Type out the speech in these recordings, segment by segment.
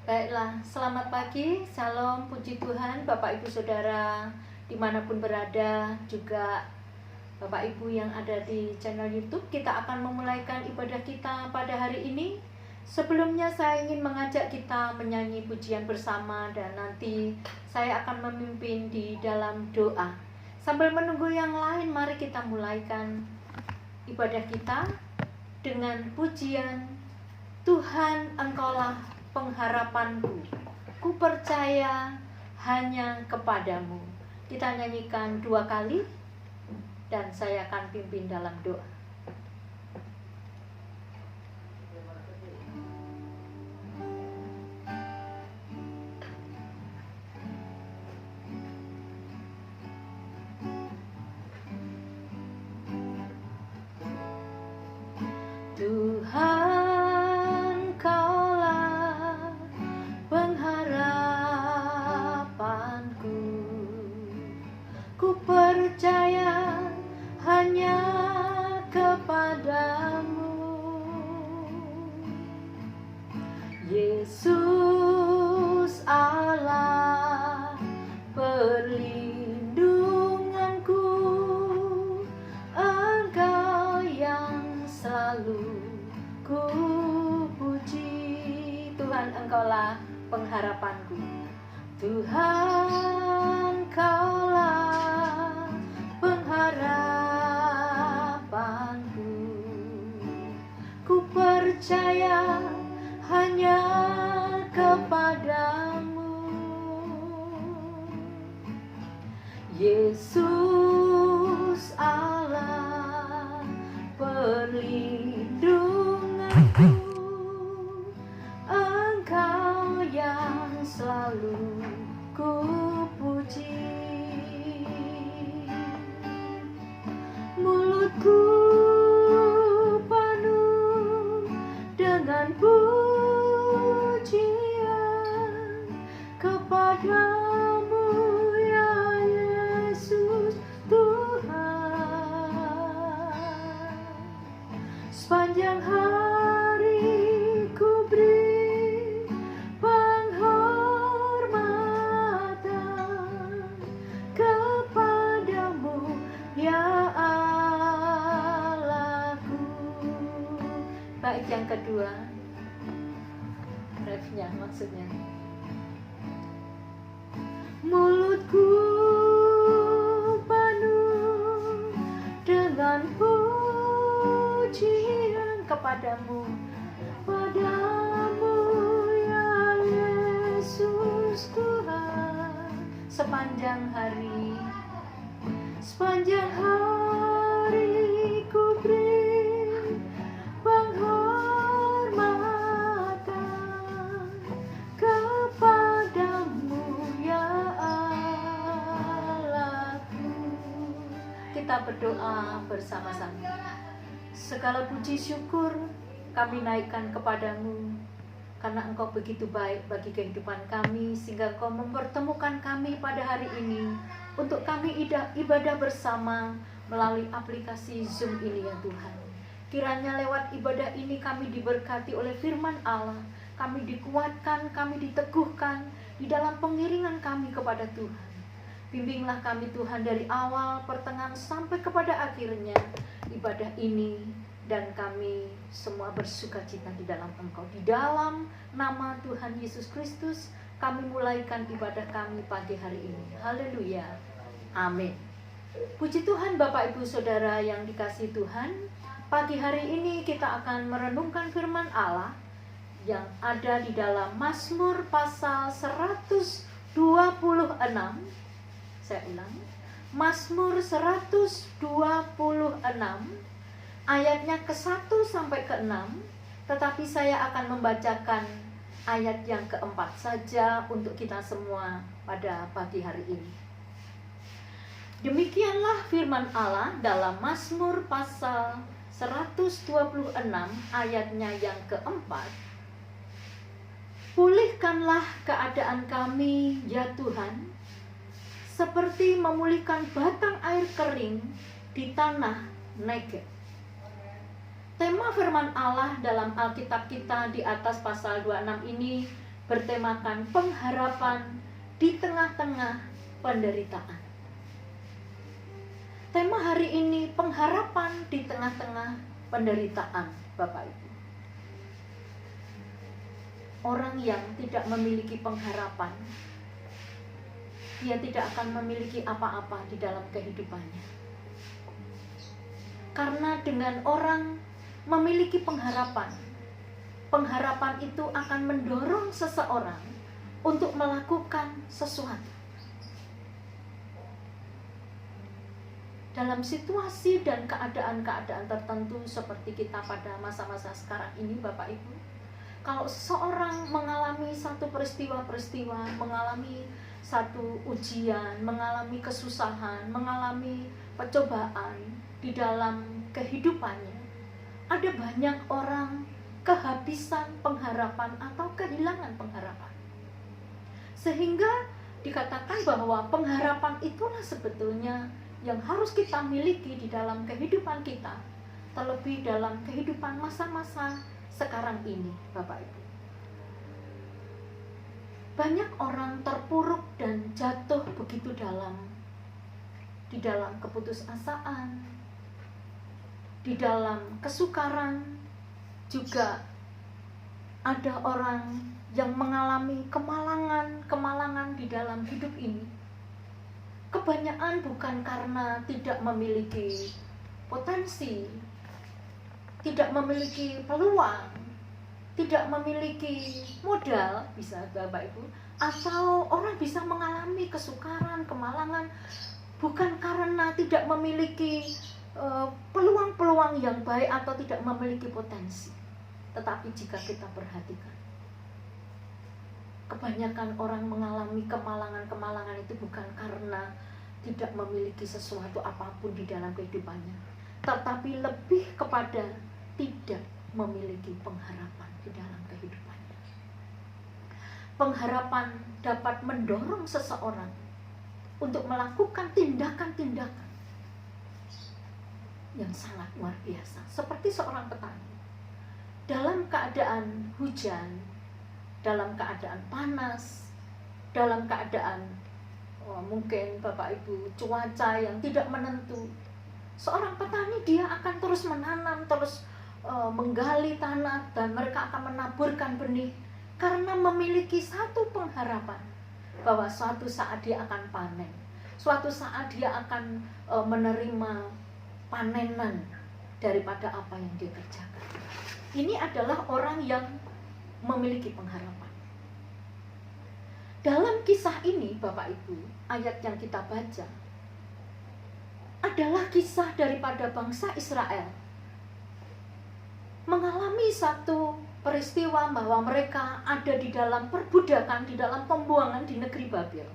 Baiklah, selamat pagi, salam puji Tuhan Bapak Ibu Saudara dimanapun berada, juga Bapak Ibu yang ada di channel YouTube. Kita akan memulaikan ibadah kita pada hari ini. Sebelumnya saya ingin mengajak kita menyanyi pujian bersama, dan nanti saya akan memimpin di dalam doa. Sambil menunggu yang lain, mari kita mulaikan ibadah kita dengan pujian Tuhan, Engkaulah pengharapanku, ku percaya hanya kepadamu. Kita nyanyikan 2 kali dan saya akan pimpin dalam doa. Tuhan, Kaulah pengharapanku, ku percaya hanya kepadamu. Yesus Allah perlindunganku, Engkau yang selalu ku puji. Tuhan, Engkaulah pengharapanku. Tuhan, Kaulah pengharapanku, ku percaya hanya kepadamu. Yesus Allah perlindunganku, Engkau yang selalu ku puji. Mulutku penuh dengan pujian kepadamu, ya Yesus Tuhan. Sepanjang hari ku beri penghormatan kepadamu, ya Allahku. Baik, yang kedua, refnya maksudnya. Mulutku penuh dengan pujian kepadamu, padamu ya Yesus Tuhan. Sepanjang hari ku beri penghormatan kepadamu, ya Allahku. Kita berdoa bersama-sama. Segala puji syukur kami naikkan kepadamu, karena Engkau begitu baik bagi kehidupan kami, sehingga Engkau mempertemukan kami pada hari ini untuk kami ibadah bersama melalui aplikasi Zoom ini, ya Tuhan. Kiranya lewat ibadah ini kami diberkati oleh firman Allah, kami dikuatkan, kami diteguhkan di dalam pengiringan kami kepada Tuhan. Bimbinglah kami Tuhan dari awal, pertengahan sampai kepada akhirnya ibadah ini, dan kami semua bersukacita di dalam Engkau. Di dalam nama Tuhan Yesus Kristus kami mulaikan ibadah kami pagi hari ini. Haleluya. Amin. Puji Tuhan Bapak Ibu Saudara yang dikasihi Tuhan. Pagi hari ini kita akan merenungkan firman Allah yang ada di dalam Mazmur pasal 126. Saya ulang. Mazmur 126 ayatnya ke-1 sampai ke-6, tetapi saya akan membacakan ayat yang ke-4 saja untuk kita semua pada pagi hari ini. Demikianlah firman Allah dalam Mazmur pasal 126 ayatnya yang ke-4. Pulihkanlah keadaan kami, ya Tuhan, seperti memulihkan batang air kering di tanah Negeb. Tema firman Allah dalam Alkitab kita di atas pasal 26 ini bertemakan pengharapan di tengah-tengah penderitaan. Tema hari ini pengharapan di tengah-tengah penderitaan, Bapak Ibu. Orang yang tidak memiliki pengharapan, dia tidak akan memiliki apa-apa di dalam kehidupannya. Karena dengan orang memiliki pengharapan, pengharapan itu akan mendorong seseorang untuk melakukan sesuatu. Dalam situasi dan keadaan-keadaan tertentu seperti kita pada masa-masa sekarang ini, Bapak Ibu, kalau seseorang mengalami satu peristiwa-peristiwa, mengalami satu ujian, mengalami kesusahan, mengalami pencobaan di dalam kehidupannya, ada banyak orang kehabisan pengharapan atau kehilangan pengharapan. Sehingga dikatakan bahwa pengharapan itulah sebetulnya yang harus kita miliki di dalam kehidupan kita, terlebih dalam kehidupan masa-masa sekarang ini, Bapak Ibu. Banyak orang terpuruk dan jatuh begitu dalam di dalam keputusasaan, di dalam kesukaran. Juga ada orang yang mengalami kemalangan di dalam hidup ini. Kebanyakan bukan karena tidak memiliki potensi, tidak memiliki peluang, tidak memiliki modal, bisa Bapak Ibu, atau orang bisa mengalami kesukaran, kemalangan bukan karena tidak memiliki peluang-peluang yang baik atau tidak memiliki potensi. Tetapi jika kita perhatikan, kebanyakan orang mengalami kemalangan-kemalangan itu bukan karena tidak memiliki sesuatu apapun di dalam kehidupannya, tetapi lebih kepada tidak memiliki pengharapan di dalam kehidupannya. Pengharapan dapat mendorong seseorang untuk melakukan tindakan-tindakan yang sangat luar biasa, seperti seorang petani. Dalam keadaan hujan, dalam keadaan panas, dalam keadaan mungkin Bapak Ibu cuaca yang tidak menentu, seorang petani dia akan terus menanam, terus menggali tanah, dan mereka akan menaburkan benih karena memiliki satu pengharapan bahwa suatu saat dia akan panen, suatu saat dia akan menerima panenan daripada apa yang dia kerjakan. Ini adalah orang yang memiliki pengharapan. Dalam kisah ini, Bapak Ibu, ayat yang kita baca adalah kisah daripada bangsa Israel mengalami satu peristiwa bahwa mereka ada di dalam perbudakan, di dalam pembuangan di negeri Babel.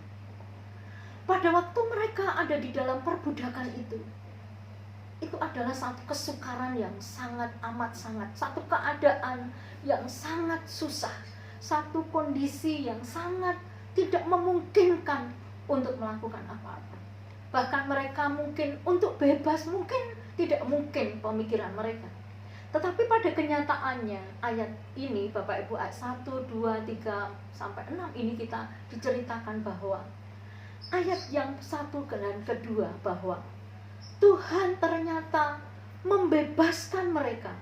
Pada waktu mereka ada di dalam perbudakan itu adalah satu kesukaran yang sangat amat sangat, satu keadaan yang sangat susah, satu kondisi yang sangat tidak memungkinkan untuk melakukan apa-apa. Bahkan mereka mungkin untuk bebas mungkin tidak mungkin pemikiran mereka. Tetapi pada kenyataannya ayat ini Bapak Ibu, ayat 1, 2, 3 sampai 6 ini kita diceritakan bahwa ayat yang 1 dan kedua bahwa Tuhan ternyata membebaskan mereka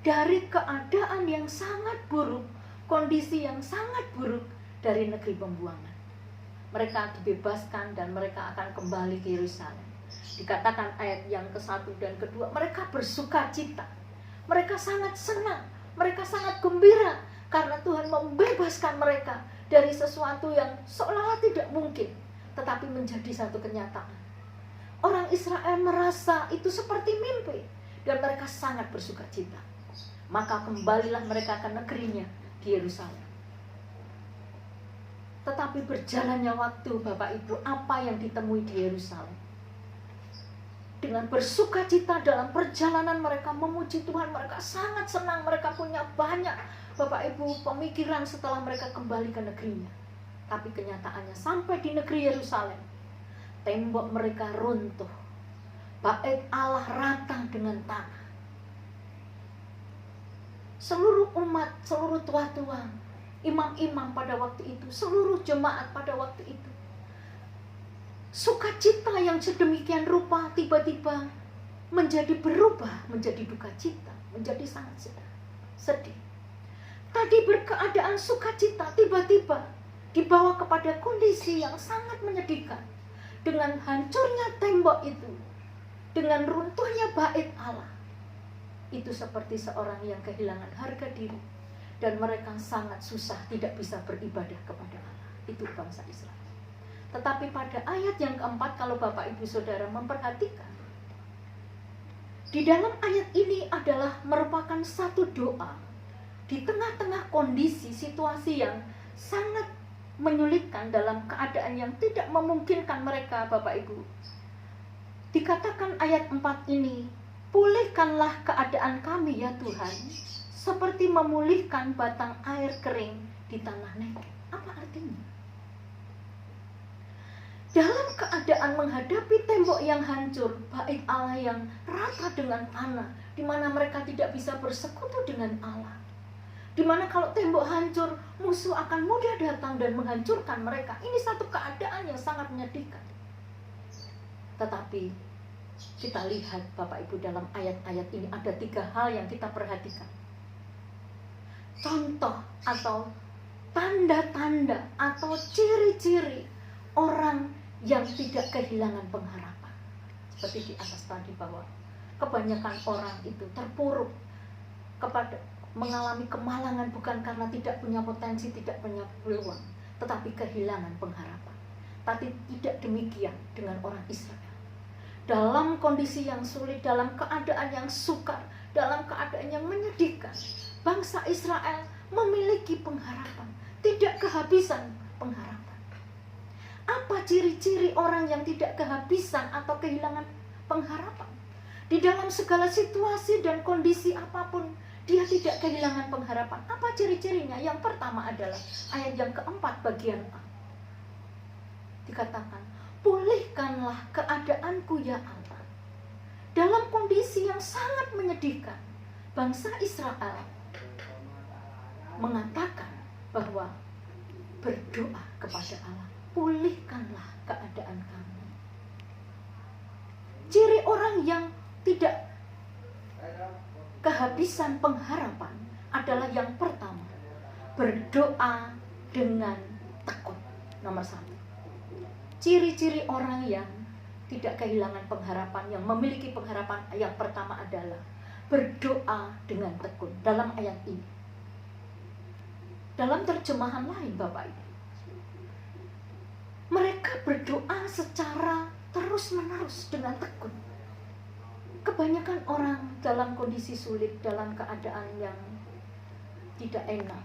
dari keadaan yang sangat buruk, kondisi yang sangat buruk dari negeri pembuangan. Mereka dibebaskan dan mereka akan kembali ke Yerusalem. Dikatakan ayat yang ke-1 dan kedua, mereka bersuka cita. Mereka sangat senang, mereka sangat gembira karena Tuhan membebaskan mereka dari sesuatu yang seolah-olah tidak mungkin, tetapi menjadi satu kenyataan. Orang Israel merasa itu seperti mimpi dan mereka sangat bersuka cita. Maka kembalilah mereka ke negerinya di Yerusalem. Tetapi berjalannya waktu, Bapak Ibu, apa yang ditemui di Yerusalem? Dengan bersuka cita dalam perjalanan mereka memuji Tuhan, mereka sangat senang, mereka punya banyak, Bapak Ibu, pemikiran setelah mereka kembali ke negerinya. Tapi kenyataannya sampai di negeri Yerusalem, tembok mereka runtuh, bait Allah rata dengan tanah. Seluruh umat, seluruh tua-tua imam-imam pada waktu itu, seluruh jemaat pada waktu itu. Sukacita yang sedemikian rupa tiba-tiba menjadi berubah menjadi duka cita, menjadi sangat sedih. Tadi berkeadaan sukacita tiba-tiba dibawa kepada kondisi yang sangat menyedihkan. Dengan hancurnya tembok itu, dengan runtuhnya bait Allah. Itu seperti seorang yang kehilangan harga diri, dan mereka sangat susah tidak bisa beribadah kepada Allah. Itu bangsa Israel. Tetapi pada ayat yang keempat, kalau Bapak Ibu Saudara memperhatikan, di dalam ayat ini adalah merupakan satu doa di tengah-tengah kondisi situasi yang sangat menyulitkan, dalam keadaan yang tidak memungkinkan mereka, Bapak Ibu. Dikatakan ayat 4 ini, pulihkanlah keadaan kami ya Tuhan, seperti memulihkan batang air kering di tanah Negeb. Apa artinya? Dalam keadaan menghadapi tembok yang hancur, bait Allah yang rata dengan tanah, di mana mereka tidak bisa bersekutu dengan Allah, di mana kalau tembok hancur, musuh akan mudah datang dan menghancurkan mereka. Ini satu keadaan yang sangat menyedihkan. Tetapi kita lihat Bapak Ibu, dalam ayat-ayat ini ada 3 hal yang kita perhatikan. Contoh atau tanda-tanda atau ciri-ciri orang yang tidak kehilangan pengharapan. Seperti di atas tadi, bahwa kebanyakan orang itu terpuruk kepada mengalami kemalangan bukan karena tidak punya potensi, tidak punya peluang, tetapi kehilangan pengharapan. Tapi tidak demikian dengan orang Israel. Dalam kondisi yang sulit, dalam keadaan yang sukar, dalam keadaan yang menyedihkan, bangsa Israel memiliki pengharapan, tidak kehabisan pengharapan. Apa ciri-ciri orang yang tidak kehabisan atau kehilangan pengharapan? Di dalam segala situasi dan kondisi apapun, dia tidak kehilangan pengharapan. Apa ciri-cirinya? Yang pertama adalah ayat yang keempat bagian A. Dikatakan, pulihkanlah keadaanku ya Allah. Dalam kondisi yang sangat menyedihkan, bangsa Israel mengatakan bahwa berdoa kepada Allah, pulihkanlah keadaan kami. Ciri orang yang tidak kehabisan pengharapan adalah yang pertama, berdoa dengan tekun. Nomor 1. Ciri-ciri orang yang tidak kehilangan pengharapan, yang memiliki pengharapan, yang pertama adalah berdoa dengan tekun. Dalam ayat ini, dalam terjemahan lain Bapak Ibu, mereka berdoa secara terus-menerus dengan tekun. Kebanyakan orang dalam kondisi sulit, dalam keadaan yang tidak enak,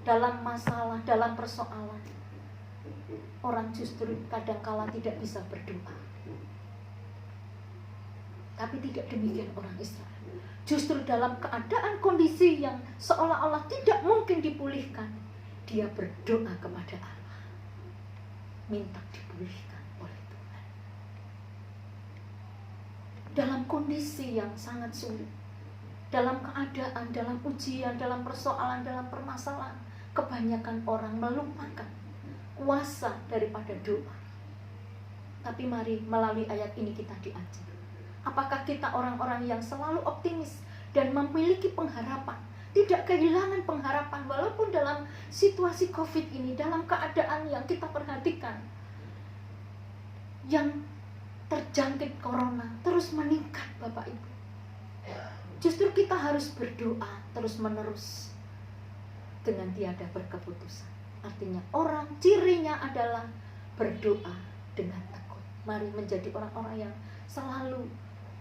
dalam masalah, dalam persoalan, orang justru kadangkala tidak bisa berdoa. Tapi tidak demikian orang Israel. Justru dalam keadaan kondisi yang seolah-olah tidak mungkin dipulihkan, dia berdoa kepada Allah, minta dipulihkan oleh Tuhan. Dalam kondisi yang sangat sulit, dalam keadaan, dalam ujian, dalam persoalan, dalam permasalahan, kebanyakan orang melupakan kuasa daripada doa. Tapi mari melalui ayat ini kita diajar. Apakah kita orang-orang yang selalu optimis dan memiliki pengharapan, tidak kehilangan pengharapan walaupun dalam situasi COVID ini, dalam keadaan yang kita perhatikan, yang terjangkit corona terus meningkat Bapak Ibu. Justru kita harus berdoa terus-menerus dengan tiada berkeputusan. Artinya orang cirinya adalah berdoa dengan tekun. Mari menjadi orang-orang yang selalu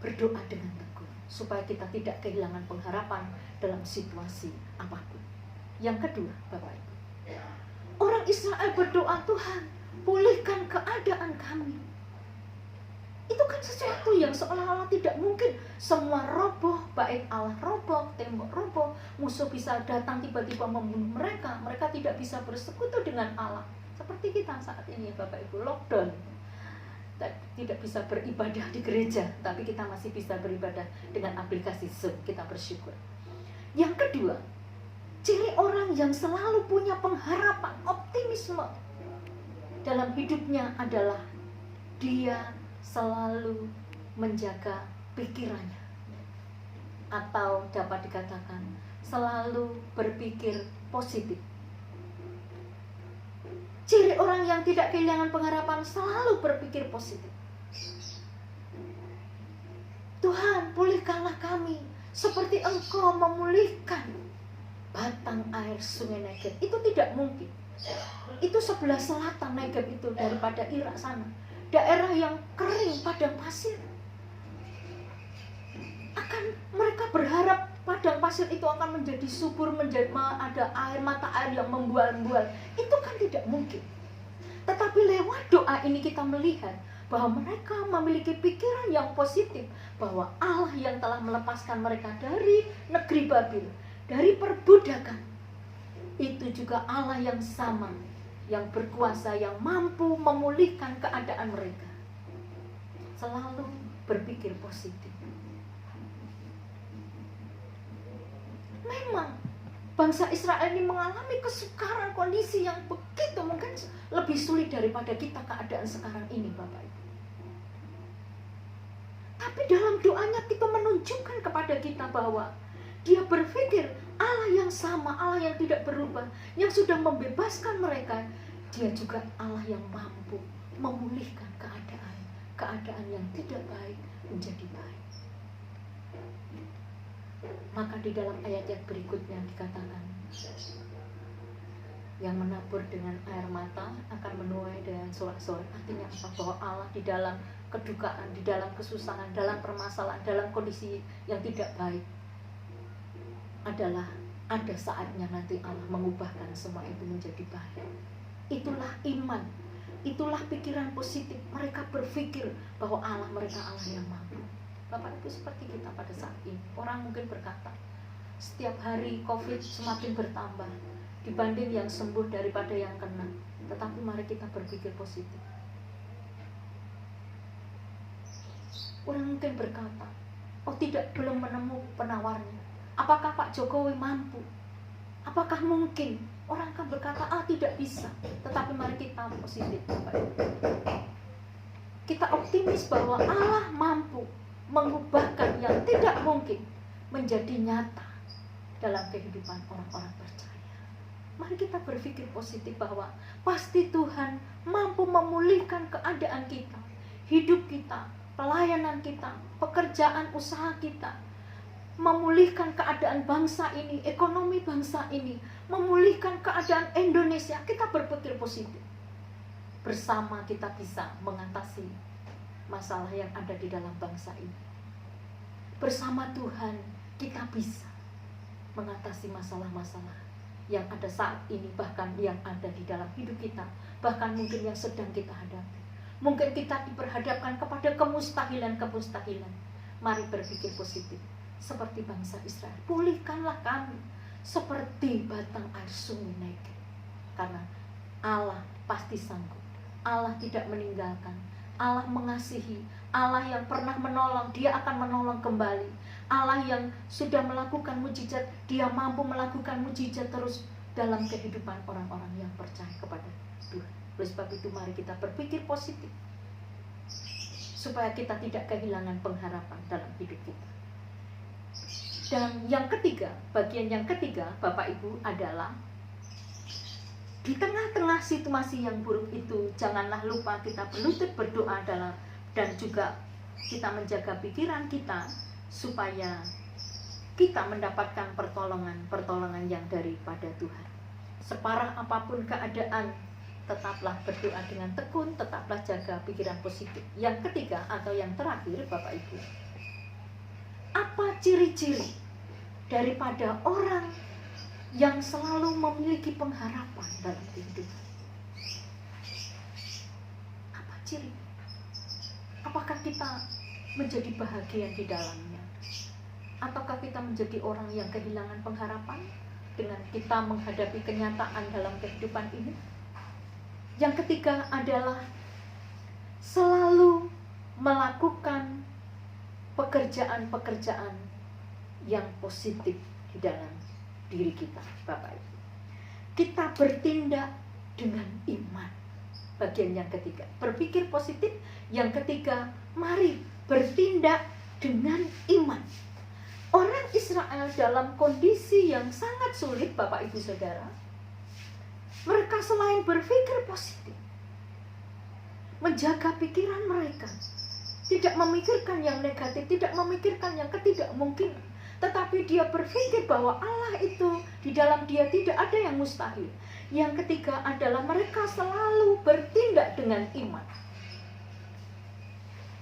berdoa dengan tekun, supaya kita tidak kehilangan pengharapan dalam situasi apapun. Yang kedua Bapak Ibu, orang Israel berdoa, Tuhan pulihkan keadaan kami. Itu kan sesuatu yang seolah-olah tidak mungkin. Semua roboh, bait Allah roboh, tembok roboh, musuh bisa datang tiba-tiba membunuh mereka. Mereka tidak bisa bersekutu dengan Allah. Seperti kita saat ini Bapak Ibu, lockdown, tidak bisa beribadah di gereja, tapi kita masih bisa beribadah dengan aplikasi Zoom. Kita bersyukur. Yang kedua, Ciri orang yang selalu punya pengharapan, optimisme dalam hidupnya adalah dia selalu menjaga pikirannya, atau dapat dikatakan selalu berpikir positif. Ciri orang yang tidak kehilangan pengharapan selalu berpikir positif. Tuhan, pulihkanlah kami seperti Engkau memulihkan batang air sungai Negev. Itu tidak mungkin. Itu sebelah selatan Negev itu daripada Irak sana. Daerah yang kering, padang pasir. Mereka berharap padang pasir itu akan menjadi subur, ada air, mata air yang membual-bual. Itu kan tidak mungkin. Tetapi lewat doa ini kita melihat bahwa mereka memiliki pikiran yang positif, bahwa Allah yang telah melepaskan mereka dari negeri Babil, dari perbudakan, itu juga Allah yang sama, yang berkuasa, yang mampu memulihkan keadaan mereka. Selalu berpikir positif. Memang bangsa Israel ini mengalami kesukaran, kondisi yang begitu mungkin lebih sulit daripada kita keadaan sekarang ini, Bapak Ibu. Tapi dalam doanya kita menunjukkan kepada kita bahwa dia berpikir Allah yang sama, Allah yang tidak berubah, yang sudah membebaskan mereka, dia juga Allah yang mampu memulihkan keadaan yang tidak baik menjadi baik. Maka di dalam ayat yang berikutnya dikatakan, yang menabur dengan air mata akan menuai dengan sorak-sorai. Artinya apa? Bahwa Allah di dalam kedukaan, di dalam kesusahan, dalam permasalahan, dalam kondisi yang tidak baik, adalah ada saatnya nanti Allah mengubahkan semua itu menjadi baik. Itulah iman, itulah pikiran positif. Mereka berpikir bahwa Allah mereka Allah yang mampu. Bapak Ibu, seperti kita pada saat ini, orang mungkin berkata, setiap hari COVID semakin bertambah dibanding yang sembuh daripada yang kena. Tetapi mari kita berpikir positif. Orang mungkin berkata, oh tidak, belum menemu penawarnya. Apakah Pak Jokowi mampu? Apakah mungkin? Orang akan berkata, tidak bisa. Tetapi mari kita positif, Bapak Ibu. Kita optimis bahwa Allah mampu mengubahkan yang tidak mungkin menjadi nyata dalam kehidupan orang-orang percaya. Mari kita berpikir positif bahwa pasti Tuhan mampu memulihkan keadaan kita, hidup kita, pelayanan kita, pekerjaan usaha kita, memulihkan keadaan bangsa ini, ekonomi bangsa ini, memulihkan keadaan Indonesia. Kita berpikir positif. Bersama kita bisa mengatasi masalah yang ada di dalam bangsa ini. Bersama Tuhan kita bisa mengatasi masalah-masalah yang ada saat ini, bahkan yang ada di dalam hidup kita, bahkan mungkin yang sedang kita hadapi. Mungkin kita diperhadapkan kepada kemustahilan. Mari berpikir positif seperti bangsa Israel. Pulihkanlah kami seperti batang air sungai Negev. Karena Allah pasti sanggup. Allah tidak meninggalkan. Allah mengasihi, Allah yang pernah menolong, dia akan menolong kembali. Allah yang sudah melakukan mujizat, dia mampu melakukan mujizat terus dalam kehidupan orang-orang yang percaya kepada Tuhan. Oleh sebab itu mari kita berpikir positif, supaya kita tidak kehilangan pengharapan dalam hidup kita. Dan yang ketiga, bagian yang ketiga, Bapak Ibu, adalah di tengah-tengah situasi yang buruk itu, janganlah lupa kita berlutut berdoa dan juga kita menjaga pikiran kita supaya kita mendapatkan pertolongan yang daripada Tuhan. Separah apapun keadaan, tetaplah berdoa dengan tekun, tetaplah jaga pikiran positif. Yang ketiga atau yang terakhir, Bapak Ibu, apa ciri-ciri daripada orang yang selalu memiliki pengharapan dalam kehidupan? Apa ciri? Apakah kita menjadi bahagia di dalamnya? Ataukah kita menjadi orang yang kehilangan pengharapan dengan kita menghadapi kenyataan dalam kehidupan ini? Yang ketiga adalah selalu melakukan pekerjaan-pekerjaan yang positif di dalam diri kita, Bapak Ibu. Kita bertindak dengan iman. Bagian yang ketiga, berpikir positif. Yang ketiga, mari bertindak dengan iman. Orang Israel dalam kondisi yang sangat sulit, Bapak Ibu Saudara, mereka selain berpikir positif, menjaga pikiran mereka, tidak memikirkan yang negatif, tidak memikirkan yang ketidakmungkinan, tetapi dia berpikir bahwa Allah itu di dalam dia tidak ada yang mustahil. Yang ketiga adalah mereka selalu bertindak dengan iman.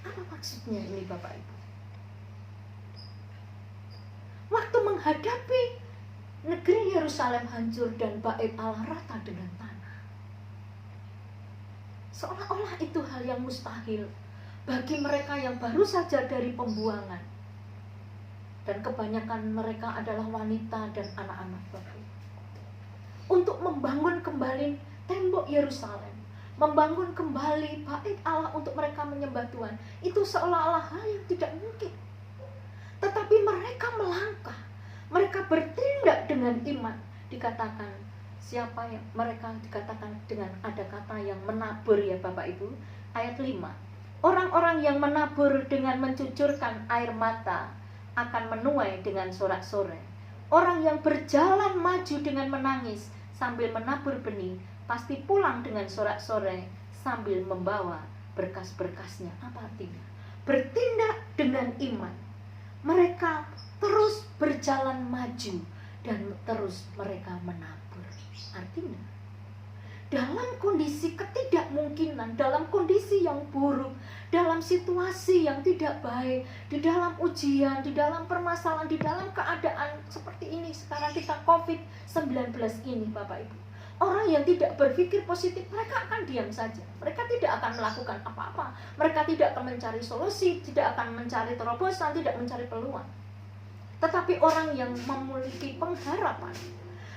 Apa maksudnya ini, Bapak Ibu? Waktu menghadapi negeri Yerusalem hancur dan bait Allah rata dengan tanah, seolah-olah itu hal yang mustahil bagi mereka yang baru saja dari pembuangan. Dan kebanyakan mereka adalah wanita dan anak-anak, Bapak. Untuk membangun kembali tembok Yerusalem, membangun kembali bait Allah untuk mereka menyembah Tuhan, itu seolah-olah hal yang tidak mungkin. Tetapi mereka melangkah, mereka bertindak dengan iman. Dikatakan siapa yang mereka dikatakan dengan ada kata yang menabur, ya Bapak Ibu. Ayat 5. Orang-orang yang menabur dengan mencucurkan air mata akan menuai dengan sorak-sorai. Orang yang berjalan maju dengan menangis sambil menabur benih pasti pulang dengan sorak-sorai sambil membawa berkas-berkasnya. Apa artinya? Bertindak dengan iman. Mereka terus berjalan maju dan terus mereka menabur. Artinya, dalam kondisi ketidakmungkinan, dalam kondisi yang buruk, dalam situasi yang tidak baik, di dalam ujian, di dalam permasalahan, di dalam keadaan seperti ini sekarang kita COVID-19 ini, Bapak Ibu, orang yang tidak berpikir positif, mereka akan diam saja. Mereka tidak akan melakukan apa-apa. Mereka tidak akan mencari solusi, tidak akan mencari terobosan, tidak mencari peluang. Tetapi orang yang memiliki pengharapan,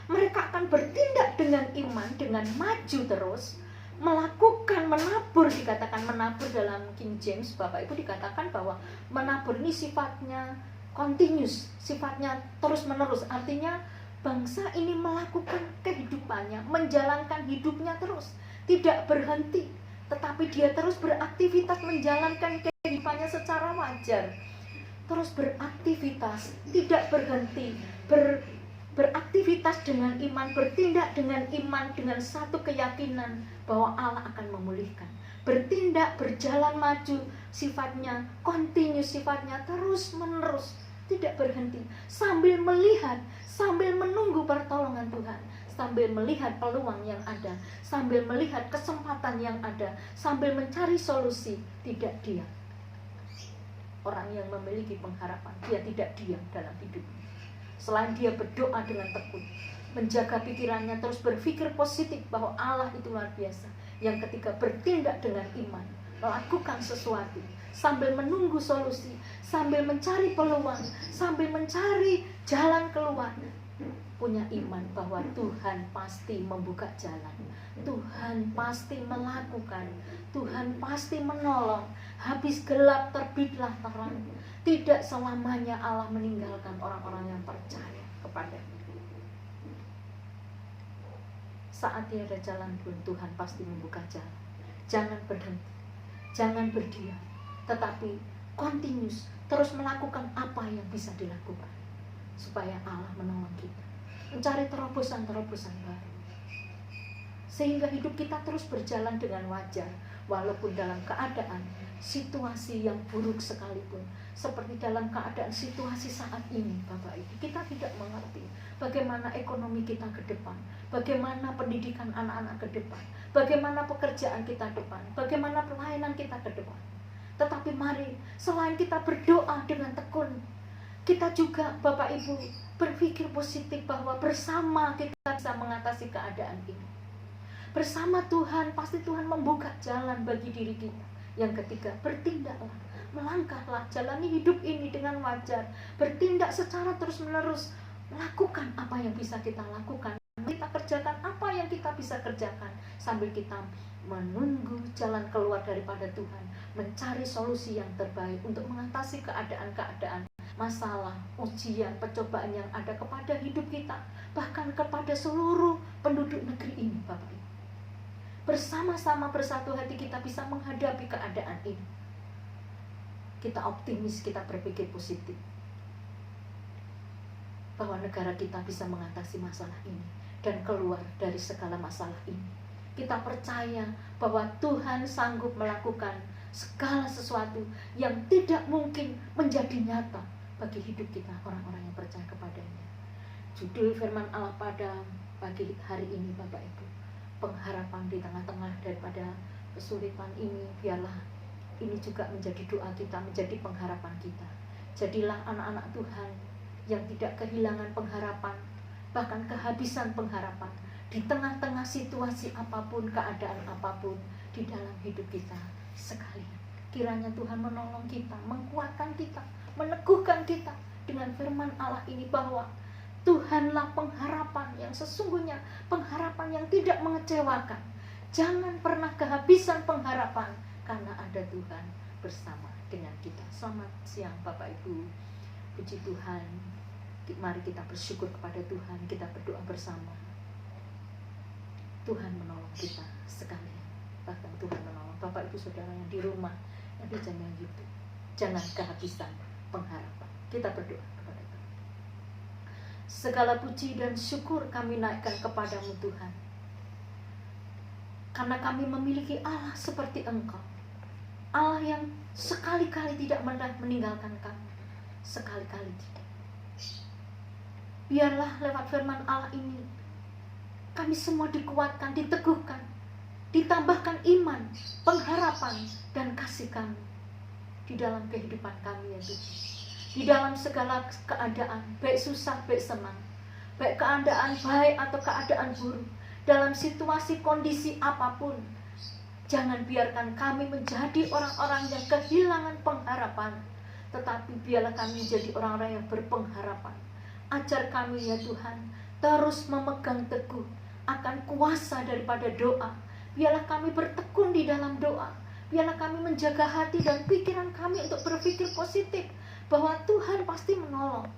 mereka akan bertindak dengan iman, dengan maju terus, melakukan menabur. Dikatakan menabur dalam King James, Bapak Ibu, dikatakan bahwa menabur ini sifatnya continuous, sifatnya terus menerus. Artinya bangsa ini melakukan kehidupannya, menjalankan hidupnya terus, tidak berhenti, tetapi dia terus beraktivitas menjalankan kehidupannya secara wajar, terus beraktivitas, tidak berhenti, beraktivitas dengan iman, bertindak dengan iman, dengan satu keyakinan bahwa Allah akan memulihkan. Bertindak, berjalan maju, sifatnya continuous, sifatnya terus menerus, tidak berhenti, sambil melihat, sambil menunggu pertolongan Tuhan, sambil melihat peluang yang ada, sambil melihat kesempatan yang ada, sambil mencari solusi, tidak diam. Orang yang memiliki pengharapan, dia tidak diam dalam hidupnya. Selain dia berdoa dengan tekun, menjaga pikirannya, terus berpikir positif bahwa Allah itu luar biasa. Yang ketiga, bertindak dengan iman, melakukan sesuatu, sambil menunggu solusi, sambil mencari peluang, sambil mencari jalan keluar. Punya iman bahwa Tuhan pasti membuka jalan, Tuhan pasti melakukan, Tuhan pasti menolong. Habis gelap terbitlah terang. Tidak selamanya Allah meninggalkan orang-orang yang percaya kepada-Nya. Saat tiada jalan pun Tuhan pasti membuka jalan. Jangan berhenti, jangan berdiam, tetapi continuous, terus melakukan apa yang bisa dilakukan supaya Allah menolong kita, mencari terobosan-terobosan baru, sehingga hidup kita terus berjalan dengan wajar, walaupun dalam keadaan situasi yang buruk sekalipun. Seperti dalam keadaan situasi saat ini, Bapak Ibu, kita tidak mengerti bagaimana ekonomi kita ke depan, bagaimana pendidikan anak-anak ke depan, bagaimana pekerjaan kita ke depan, bagaimana pelayanan kita ke depan. Tetapi mari, selain kita berdoa dengan tekun, kita juga, Bapak Ibu, berpikir positif bahwa bersama kita bisa mengatasi keadaan ini. Bersama Tuhan, pasti Tuhan membuka jalan bagi diri kita. Yang ketiga, bertindaklah, melangkahlah, jalani hidup ini dengan wajar, bertindak secara terus-menerus, lakukan apa yang bisa kita lakukan, kita kerjakan apa yang kita bisa kerjakan, sambil kita menunggu jalan keluar daripada Tuhan, mencari solusi yang terbaik untuk mengatasi keadaan-keadaan masalah, ujian, pencobaan yang ada kepada hidup kita, bahkan kepada seluruh penduduk negeri ini, Bapak Ibu. Bersama-sama bersatu hati kita bisa menghadapi keadaan ini. Kita optimis, kita berpikir positif bahwa negara kita bisa mengatasi masalah ini dan keluar dari segala masalah ini. Kita percaya bahwa Tuhan sanggup melakukan segala sesuatu yang tidak mungkin menjadi nyata bagi hidup kita, orang-orang yang percaya kepadanya. Judul firman Allah pada pagi hari ini, Bapak Ibu, pengharapan di tengah-tengah daripada kesulitan ini. Biarlah ini juga menjadi doa kita, menjadi pengharapan kita. Jadilah anak-anak Tuhan yang tidak kehilangan pengharapan, bahkan kehabisan pengharapan di tengah-tengah situasi apapun, keadaan apapun di dalam hidup kita sekalian. Kiranya Tuhan menolong kita, menguatkan kita, meneguhkan kita dengan firman Allah ini, bahwa Tuhanlah pengharapan yang sesungguhnya, pengharapan yang tidak mengecewakan. Jangan pernah kehabisan pengharapan, karena ada Tuhan bersama dengan kita. Selamat siang Bapak Ibu, puji Tuhan. Mari kita bersyukur kepada Tuhan, kita berdoa bersama. Tuhan menolong kita sekalian, bahkan Tuhan menolong Bapak Ibu Saudara yang di rumah, yang di channel YouTube. Jangan kehabisan pengharapan. Kita berdoa kepada Tuhan. Segala puji dan syukur kami naikkan kepadamu Tuhan, karena kami memiliki Allah seperti Engkau, Allah yang sekali-kali tidak meninggalkan kami, sekali-kali tidak. Biarlah lewat firman Allah ini kami semua dikuatkan, diteguhkan, ditambahkan iman, pengharapan, dan kasih kami di dalam kehidupan kami ya Tuhan. Di dalam segala keadaan, baik susah, baik senang, baik keadaan baik atau keadaan buruk, dalam situasi kondisi apapun, jangan biarkan kami menjadi orang-orang yang kehilangan pengharapan, tetapi biarlah kami menjadi orang-orang yang berpengharapan. Ajar kami ya Tuhan, terus memegang teguh akan kuasa daripada doa. Biarlah kami bertekun di dalam doa. Biarlah kami menjaga hati dan pikiran kami untuk berpikir positif, bahwa Tuhan pasti menolong.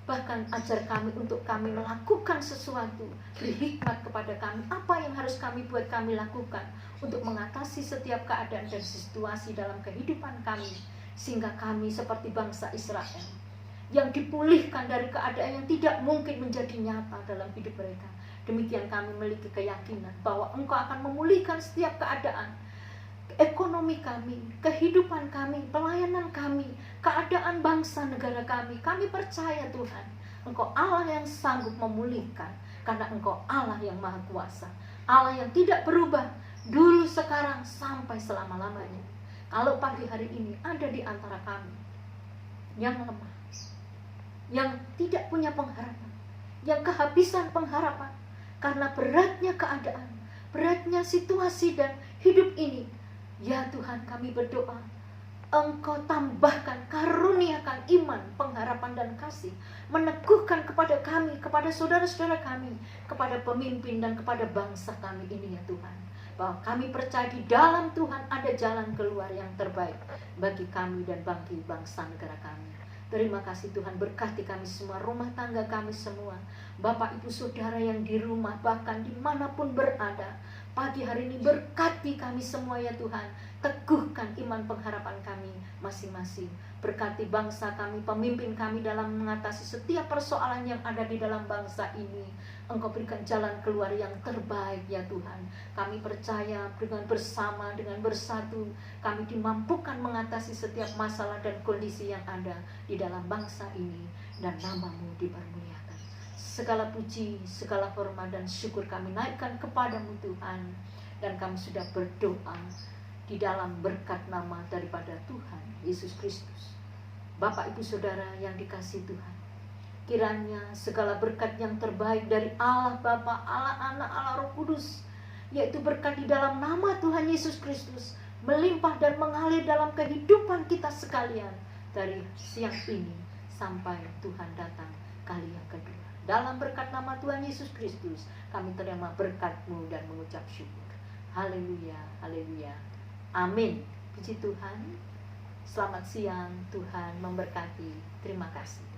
Bahkan ajar kami untuk kami melakukan sesuatu, beri hikmat kepada kami, apa yang harus kami buat kami lakukan untuk mengatasi setiap keadaan dan situasi dalam kehidupan kami, sehingga kami seperti bangsa Israel yang dipulihkan dari keadaan yang tidak mungkin menjadi nyata dalam hidup mereka. Demikian kami memiliki keyakinan bahwa Engkau akan memulihkan setiap keadaan, ekonomi kami, kehidupan kami, pelayanan kami, keadaan bangsa negara kami. Kami percaya Tuhan, Engkau Allah yang sanggup memulihkan, karena Engkau Allah yang maha kuasa, Allah yang tidak berubah, dulu, sekarang, sampai selama-lamanya. Kalau pagi hari ini ada di antara kami yang lemah, yang tidak punya pengharapan, yang kehabisan pengharapan karena beratnya keadaan, beratnya situasi dan hidup ini, ya Tuhan, kami berdoa, Engkau tambahkan, karuniakan iman, pengharapan dan kasih, meneguhkan kepada kami, kepada saudara-saudara kami, kepada pemimpin dan kepada bangsa kami ini ya Tuhan, bahwa kami percaya di dalam Tuhan ada jalan keluar yang terbaik bagi kami dan bagi bangsa negara kami. Terima kasih Tuhan, berkati kami semua, rumah tangga kami semua, Bapak Ibu Saudara yang di rumah, bahkan dimanapun berada. Pagi hari ini berkati kami semua ya Tuhan, teguhkan iman pengharapan kami masing-masing. Berkati bangsa kami, pemimpin kami dalam mengatasi setiap persoalan yang ada di dalam bangsa ini. Engkau berikan jalan keluar yang terbaik ya Tuhan. Kami percaya dengan bersama, dengan bersatu, kami dimampukan mengatasi setiap masalah dan kondisi yang ada di dalam bangsa ini, dan nama-Mu dipermuliakan. Segala puji, segala hormat dan syukur kami naikkan kepadamu Tuhan. Dan kami sudah berdoa di dalam berkat nama daripada Tuhan Yesus Kristus. Bapak Ibu Saudara yang dikasihi Tuhan, kiranya segala berkat yang terbaik dari Allah Bapa, Allah Anak, Allah Roh Kudus, yaitu berkat di dalam nama Tuhan Yesus Kristus, melimpah dan mengalir dalam kehidupan kita sekalian, dari siang ini sampai Tuhan datang kali yang kedua. Dalam berkat nama Tuhan Yesus Kristus, kami terima berkat-Mu dan mengucap syukur. Haleluya, haleluya, amin. Puji Tuhan. Selamat siang, Tuhan memberkati. Terima kasih.